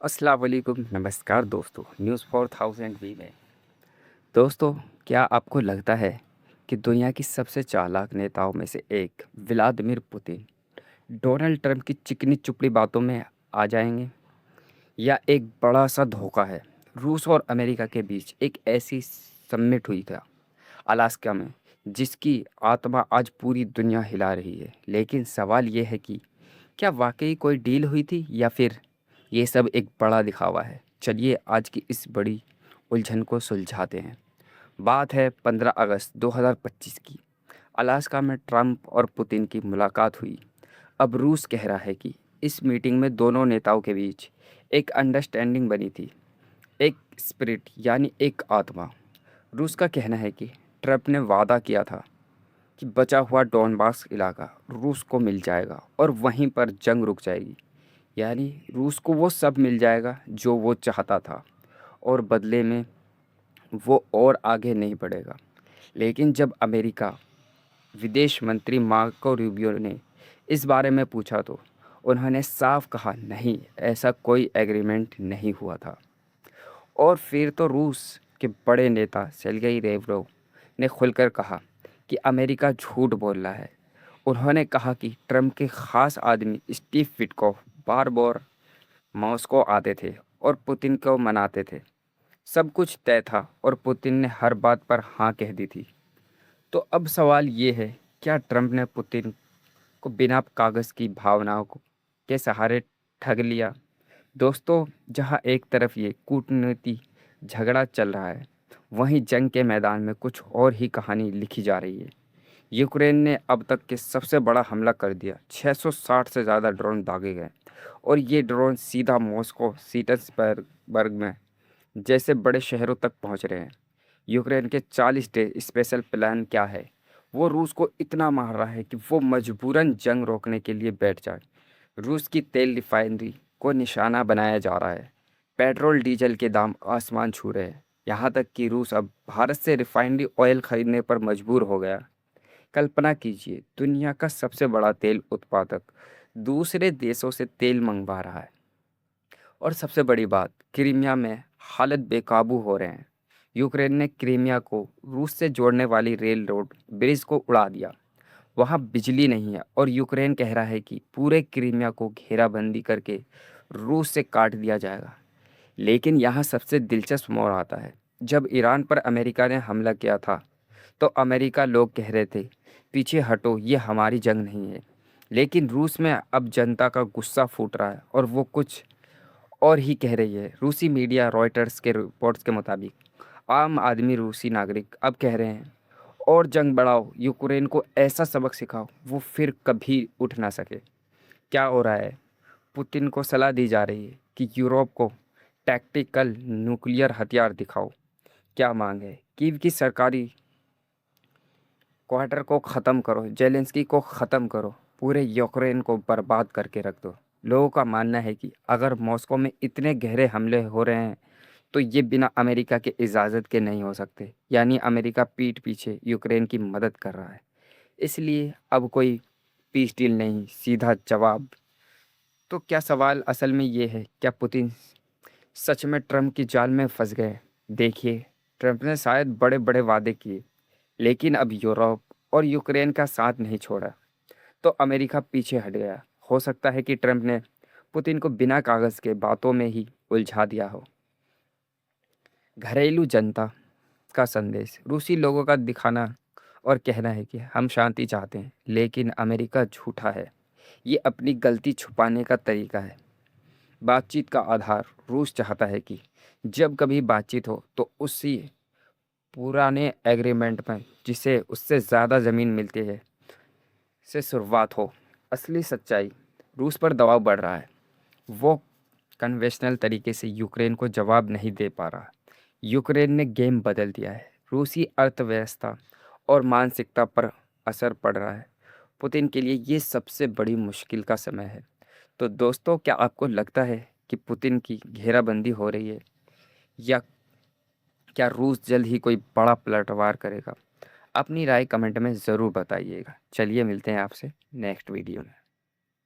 अस्सलाम वालेकुम, नमस्कार दोस्तों। न्यूज़ 4000 वी में दोस्तों, क्या आपको लगता है कि दुनिया की सबसे चालाक नेताओं में से एक व्लादिमीर पुतिन डोनाल्ड ट्रंप की चिकनी चुपड़ी बातों में आ जाएंगे, या एक बड़ा सा धोखा है? रूस और अमेरिका के बीच एक ऐसी समिट हुई था अलास्का में, जिसकी आत्मा आज पूरी दुनिया हिला रही है। लेकिन सवाल ये है कि क्या वाकई कोई डील हुई थी, या फिर ये सब एक बड़ा दिखावा है? चलिए आज की इस बड़ी उलझन को सुलझाते हैं। बात है 15 अगस्त 2025 की। अलास्का में ट्रंप और पुतिन की मुलाकात हुई। अब रूस कह रहा है कि इस मीटिंग में दोनों नेताओं के बीच एक अंडरस्टैंडिंग बनी थी, एक स्पिरिट यानी एक आत्मा। रूस का कहना है कि ट्रंप ने वादा किया था कि बचा हुआ डोनबास इलाका रूस को मिल जाएगा और वहीं पर जंग रुक जाएगी। यानी रूस को वो सब मिल जाएगा जो वो चाहता था, और बदले में वो और आगे नहीं बढ़ेगा। लेकिन जब अमेरिका विदेश मंत्री मार्को रूबियो ने इस बारे में पूछा तो उन्होंने साफ कहा, नहीं, ऐसा कोई एग्रीमेंट नहीं हुआ था। और फिर तो रूस के बड़े नेता सेर्गेई लेवरोव ने खुलकर कहा कि अमेरिका झूठ बोल रहा है। उन्होंने कहा कि ट्रंप के ख़ास आदमी स्टीव विटकॉफ बार-बार मॉस्को आते थे और पुतिन को मनाते थे। सब कुछ तय था और पुतिन ने हर बात पर हाँ कह दी थी। तो अब सवाल ये है, क्या ट्रंप ने पुतिन को बिना कागज़ की भावनाओं के सहारे ठग लिया? दोस्तों, जहां एक तरफ ये कूटनीति झगड़ा चल रहा है, वहीं जंग के मैदान में कुछ और ही कहानी लिखी जा रही है। यूक्रेन ने अब तक के सबसे बड़ा हमला कर दिया। 660 से ज़्यादा ड्रोन दागे गए, और ये ड्रोन सीधा मॉस्को, सीटर्सबर्ग बर्ग में जैसे बड़े शहरों तक पहुंच रहे हैं। यूक्रेन के 40 डे स्पेशल प्लान क्या है? वो रूस को इतना मार रहा है कि वो मजबूरन जंग रोकने के लिए बैठ जाए। रूस की तेल रिफाइनरी को निशाना बनाया जा रहा है। पेट्रोल डीजल के दाम आसमान छू रहे हैं। यहाँ तक कि रूस अब भारत से रिफाइनरी ऑयल खरीदने पर मजबूर हो गया। कल्पना कीजिए, दुनिया का सबसे बड़ा तेल उत्पादक दूसरे देशों से तेल मंगवा रहा है। और सबसे बड़ी बात, क्रीमिया में हालत बेकाबू हो रहे हैं। यूक्रेन ने क्रीमिया को रूस से जोड़ने वाली रेल रोड ब्रिज को उड़ा दिया। वहाँ बिजली नहीं है, और यूक्रेन कह रहा है कि पूरे क्रीमिया को घेराबंदी करके रूस से काट दिया जाएगा। लेकिन यहाँ सबसे दिलचस्प मोड़ आता है। जब ईरान पर अमेरिका ने हमला किया था, तो अमेरिका लोग कह रहे थे, पीछे हटो, ये हमारी जंग नहीं है। लेकिन रूस में अब जनता का गुस्सा फूट रहा है, और वो कुछ और ही कह रही है। रूसी मीडिया रॉयटर्स के रिपोर्ट्स के मुताबिक आम आदमी, रूसी नागरिक अब कह रहे हैं, और जंग बढ़ाओ, यूक्रेन को ऐसा सबक सिखाओ वो फिर कभी उठ ना सके। क्या हो रहा है? पुतिन को सलाह दी जा रही है कि यूरोप को टैक्टिकल न्यूक्लियर हथियार दिखाओ। क्या मांग है? कीव की सरकारी क्वार्टर को ख़त्म करो, जेलेंस्की को ख़त्म करो, पूरे यूक्रेन को बर्बाद करके रख दो। लोगों का मानना है कि अगर मॉस्को में इतने गहरे हमले हो रहे हैं, तो ये बिना अमेरिका के इजाज़त के नहीं हो सकते। यानी अमेरिका पीठ पीछे यूक्रेन की मदद कर रहा है। इसलिए अब कोई पीस डील नहीं, सीधा जवाब। तो क्या सवाल असल में ये है, क्या पुतिन सच में ट्रंप की जाल में फंस गए? देखिए, ट्रंप ने शायद बड़े बड़े वादे किए, लेकिन अब यूरोप और यूक्रेन का साथ नहीं छोड़ा, तो अमेरिका पीछे हट गया। हो सकता है कि ट्रंप ने पुतिन को बिना कागज़ के बातों में ही उलझा दिया हो। घरेलू जनता का संदेश, रूसी लोगों का दिखाना और कहना है कि हम शांति चाहते हैं, लेकिन अमेरिका झूठा है। ये अपनी गलती छुपाने का तरीका है। बातचीत का आधार, रूस चाहता है कि जब कभी बातचीत हो तो उसी पुराने एग्रीमेंट में, जिसे उससे ज़्यादा ज़मीन मिलती है, से शुरुआत हो। असली सच्चाई, रूस पर दबाव बढ़ रहा है। वो कन्वेंशनल तरीके से यूक्रेन को जवाब नहीं दे पा रहा। यूक्रेन ने गेम बदल दिया है। रूसी अर्थव्यवस्था और मानसिकता पर असर पड़ रहा है। पुतिन के लिए ये सबसे बड़ी मुश्किल का समय है। तो दोस्तों, क्या आपको लगता है कि पुतिन की घेराबंदी हो रही है, या क्या रूस जल्द ही कोई बड़ा पलटवार करेगा? अपनी राय कमेंट में ज़रूर बताइएगा। चलिए मिलते हैं आपसे नेक्स्ट वीडियो में।